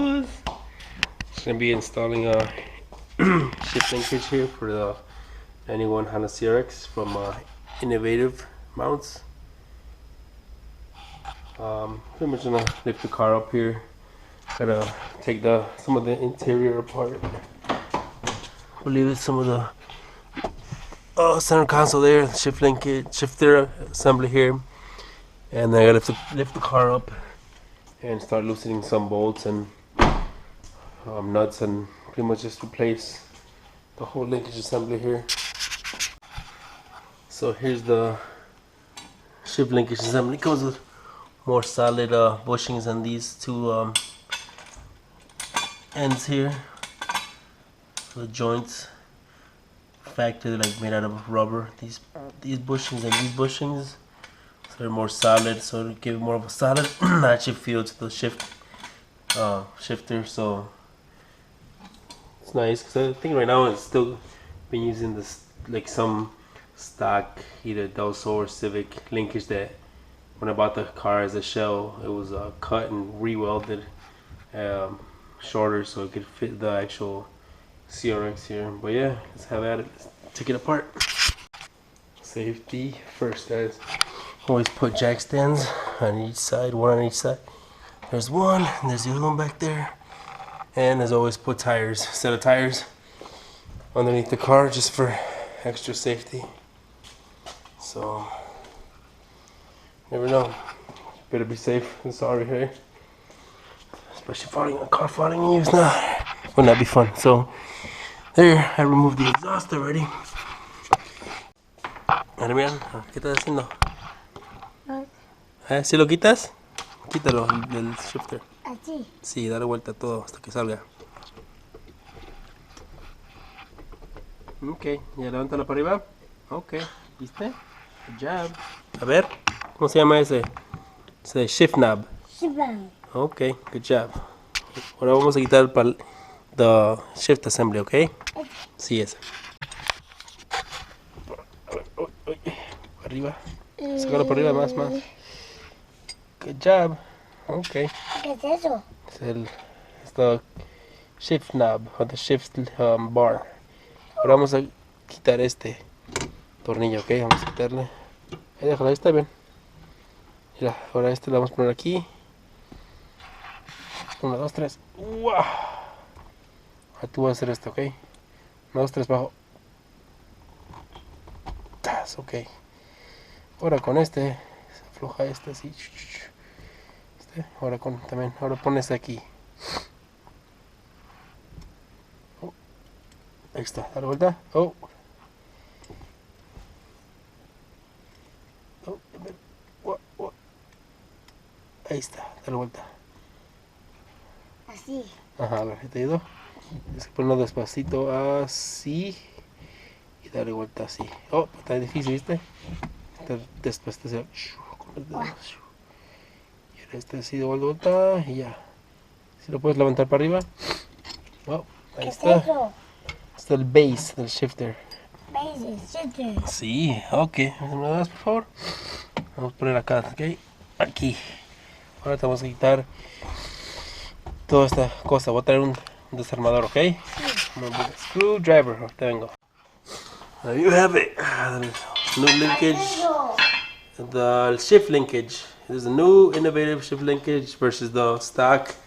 Saludos! Just gonna be installing a shift linkage here for the 91 Honda CRX from Innovative Mounts. Pretty much gonna lift the car up here. Gotta take some of the interior apart. I believe it's some of the center console there, shift linkage, shifter assembly here, and then I gotta lift the car up and start loosening some bolts and nuts, and pretty much just replace the whole linkage assembly here. So here's the shift linkage assembly. It comes with more solid bushings on these two ends here. So the joints factory, like made out of rubber. These bushings and these bushings, so they're more solid. So to give it more of a solid actually feel to the shifter. So it's nice because I think right now it's still been using this like some stock either Delso or Civic linkage that when I bought the car as a shell, it was cut and re-welded shorter so it could fit the actual CRX here. But yeah, let's have at it. Let's take it apart. Safety first, guys. Always put jack stands on each side, one on each side. There's one, and there's the other one back there. And as always, put tires, set of tires underneath the car just for extra safety. So, never know. Better be safe than sorry here. Especially a car falling in use now. Would not be fun. So, there, I removed the exhaust already. Ano yan? ¿Qué estás haciendo? ¿Si lo quitas? Quítalo del shifter. ¿Así? Sí, dale vuelta todo hasta que salga. Ok, ya levántalo para arriba. Ok, ¿viste? Good job. A ver, ¿cómo se llama ese? Ese shift knob. Ok, good job. Ahora vamos a quitar the shift assembly, ok? Sí, ese. Arriba. Sácalo para arriba, más. Good job. Ok. ¿Qué es eso? Es the shift knob, o the shift bar. Ahora vamos a quitar este tornillo, ok? Vamos a quitarle. Ahí déjalo, ahí está bien. Mira, ahora este lo vamos a poner aquí. 1, 2, 3. ¡Wow! Ahora tú vas a hacer esto, ok. 1, 2, 3, bajo. Ok. Ahora con este, se afloja este así. Ahora ahora pones aquí. Oh. Ahí está, dale vuelta. Oh. Ahí está, dale vuelta. Así. Ajá, a ver, ¿te ayudó? Tienes que ponerlo despacito así y darle vuelta así. Oh, está difícil, ¿viste? Despacito con los dedos. Y ahora así de vuelta y ya. Si lo puedes levantar para arriba. Oh, ahí está. ¿Qué es eso? Está el base del shifter. Base, shifter. Sí, ok. ¿Me lo das, por favor? Vamos a poner acá, ok. Aquí. Ahora te vamos a quitar toda esta cosa. Voy a traer un desarmador, ok. Sí. Screwdriver. Ahorita vengo. There you have it. New linkage. The shift linkage. There's a new innovative shift linkage versus the stock-ish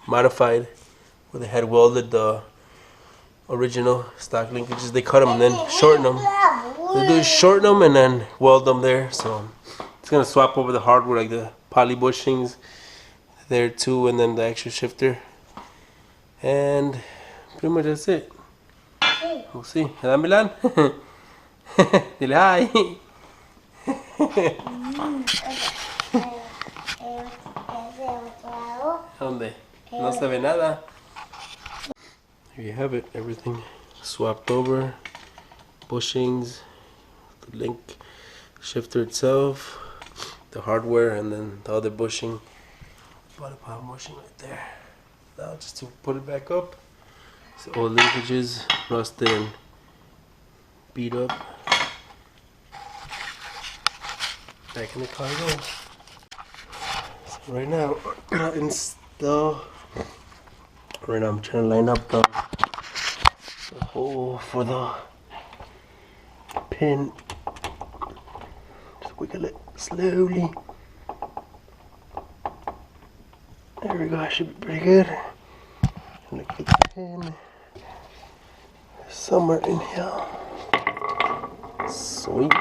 modified, where they had welded the original stock linkages. They cut them and then shorten them. They do is shorten them and then weld them there. So it's gonna swap over the hardware, like the poly bushings there too, and then the actual shifter. And pretty much that's it. We'll see. ¿Verdad, Milan? Dile hi. ¿Dónde? No se ve nada. Here you have it. Everything swapped over. Bushings, the link shifter itself, the hardware, and then the other bushing. Bottom power bushing right there. Now just to put it back up. So all linkages rusted and beat up. Back in the car goes. So right now, the right now I'm trying to line up the hole for the pin. Just wiggle it slowly. There we go, I should be pretty good. I'm gonna keep the pin somewhere in here. Sweet.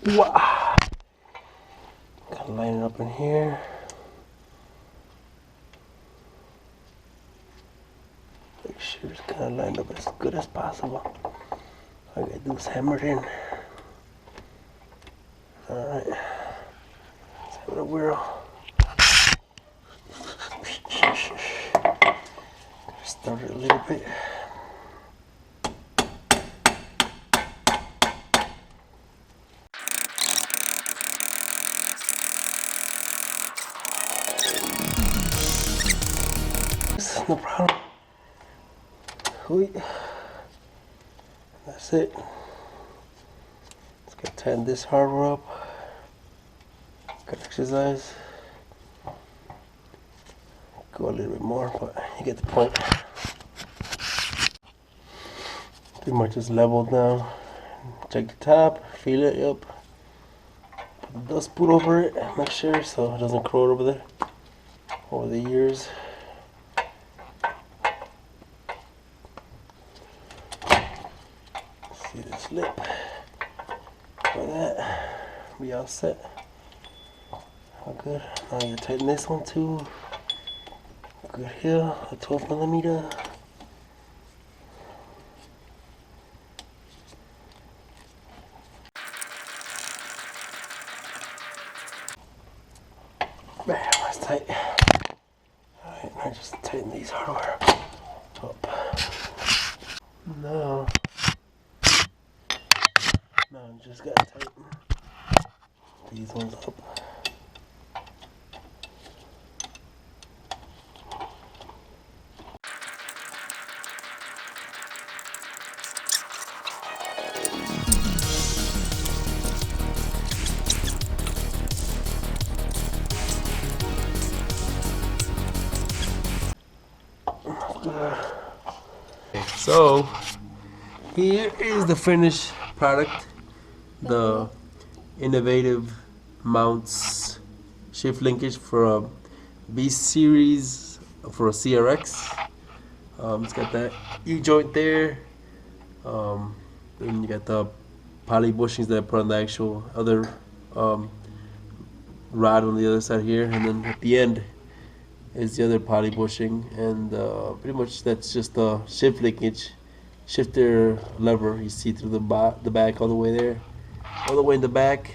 Wow. Gotta line it up in here. Make sure it's kind of lined up as good as possible. All I gotta do is hammer it in. Alright. Let's have it a whirl. Start it a little bit. No problem. Wait. That's it. Let's go tighten this hardware up. Good exercise. Go a little bit more, but you get the point. Pretty much just leveled now. Check the top, feel it, yep. Put the dust boot over it, make sure so it doesn't corrode over there over the years. See this lip. For that, be all set. All good. Now you tighten this one too. Good here, a 12mm. Bam, that's tight. Alright, now just tighten these hardware up. Now just gotta tighten these ones up. So here is the finished product, the innovative mounts shift linkage for a B series for a CRX. It's got that E-joint there, then you got the poly bushings that I put on the actual other rod on the other side here, and then at the end is the other poly bushing, and pretty much that's just the shift linkage shifter lever you see through the back all the way there, all the way in the back.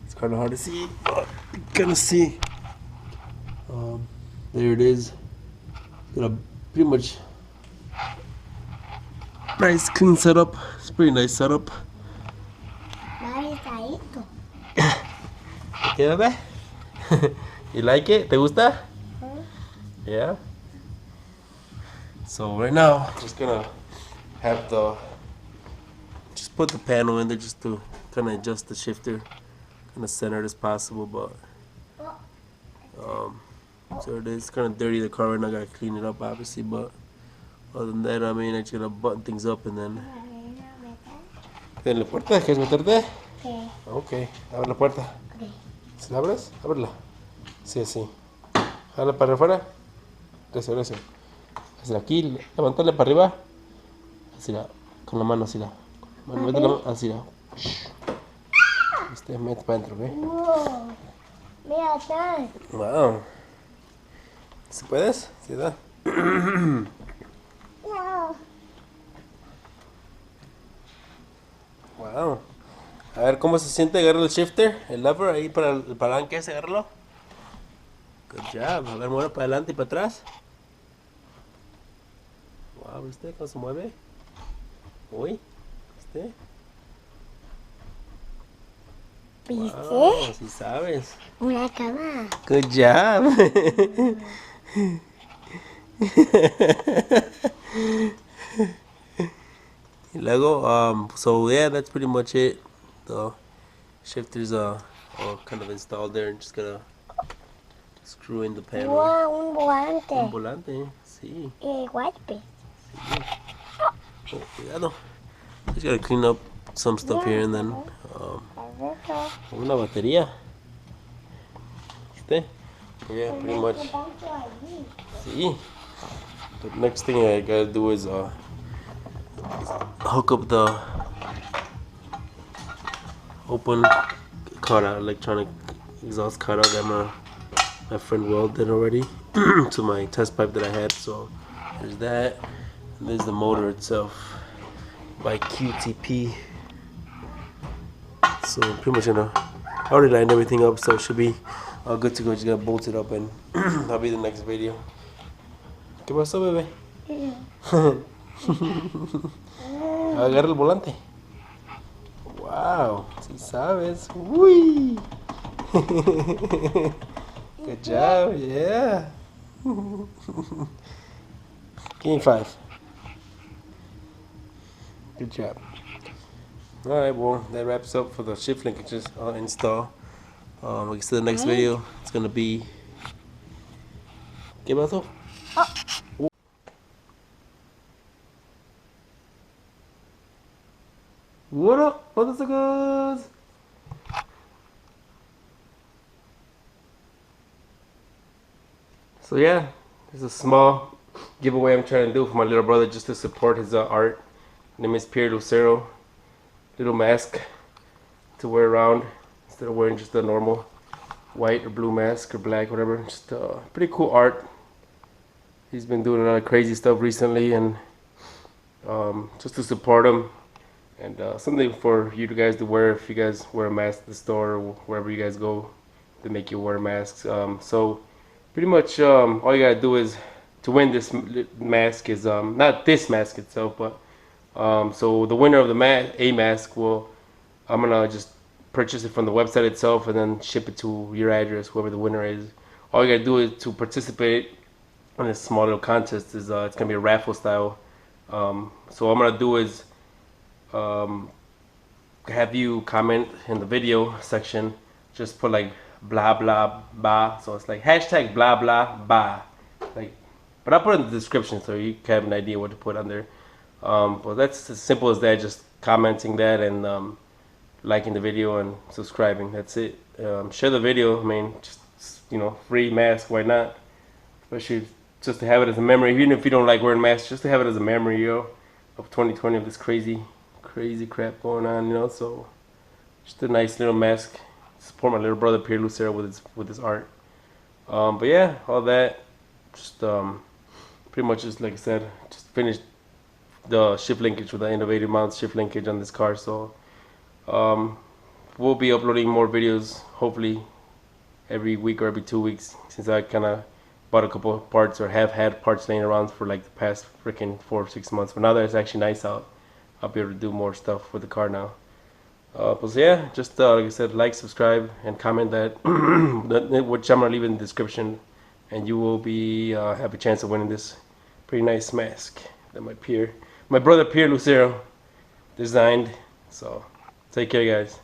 It's kind of hard to see, but you can see. There it is. Got a pretty much nice clean setup. It's a pretty nice setup. Yeah, babe? You like it? ¿Te gusta? Yeah. So right now, I'm just gonna have just put the panel in there just to kind of adjust the shifter, kind of centered as possible. But so it is kind of dirty, the car right now. I gotta clean it up, obviously. But other than that, I mean, I'm just gonna button things up and then. ¿En la puerta? ¿Quieres meterte? Sí. Okay, abre la puerta. Okay. ¿Se la abres? Ábrela. Sí, así. Jala para afuera. Recio, recio. Así aquí, levantarle para arriba. Así la, con la mano así la. Bueno, mete la mano así la. Este mete para adentro, ¿ok? Wow. Mira, está. Wow. ¿Se puedes? ¿Sí da? Wow. A ver cómo se siente, agarra el shifter, el lever ahí para el palanque ese, agárralo. Good job. A ver, mueve para adelante y para atrás. Wow, ¿viste cómo se mueve? Uy, ¿viste? ¿Viste? Wow, sí sabes. Una cama. Good job. Y luego, so yeah, that's pretty much it. The shifter's all kind of installed there, and just gotta screw in the panel. Wow, un Un volante. volante, sí. Golpe. Oh, cuidado. Just gotta clean up some stuff here and then. Una batería. ¿Viste? Yeah, pretty much. Sí. The next thing I gotta do is hook up the open cutout, electronic exhaust cutout that my friend welded already to my test pipe that I had. So there's that. And there's the motor itself by QTP. So pretty much I already lined everything up, so it should be all good to go. Just gotta bolt it up, and that'll be the next video. ¿Qué pasó, bebé? Agarra el volante. Wow, si sabes. Uy. Good job, yeah. Give me 5. Good job. Alright, well, that wraps up for the shift linkages install. Like I said, the next video, it's gonna be. ¿Qué pasó? What up, motherfuckers? So yeah, there's a small giveaway I'm trying to do for my little brother just to support his art. His name is Pierre Lucero. Little mask to wear around instead of wearing just a normal white or blue mask or black, whatever. Just pretty cool art. He's been doing a lot of crazy stuff recently, and just to support him, and something for you guys to wear if you guys wear a mask at the store or wherever you guys go. They make you wear masks. So pretty much all you gotta do is to win this mask is not this mask itself, but so the winner of the A mask will, I'm gonna just purchase it from the website itself and then ship it to your address, whoever the winner is. All you gotta do is to participate in this small little contest is it's gonna be a raffle style. So what I'm gonna do is have you comment in the video section, just put like blah blah blah, so it's like hashtag blah blah blah, like, but I'll put it in the description so you can have an idea what to put on there. But that's as simple as that, just commenting that and liking the video and subscribing. That's it. Share the video. I mean, just, free mask, why not? Especially just to have it as a memory, even if you don't like wearing masks, just to have it as a memory, of 2020, of this crazy crap going on, so just a nice little mask. Support my little brother Pierre Lucero with his art. But yeah, all that, just pretty much just like I said, just finished the shift linkage with the innovative mount shift linkage on this car. So we'll be uploading more videos hopefully every week or every 2 weeks, since I kind of bought a couple of parts or have had parts laying around for like the past freaking 4 or 6 months. But now that it's actually nice out, I'll be able to do more stuff with the car now. But so yeah, just like I said, like, subscribe, and comment that which I'm gonna leave in the description, and you will be have a chance of winning this pretty nice mask that my brother Pierre Lucero designed. So take care, guys.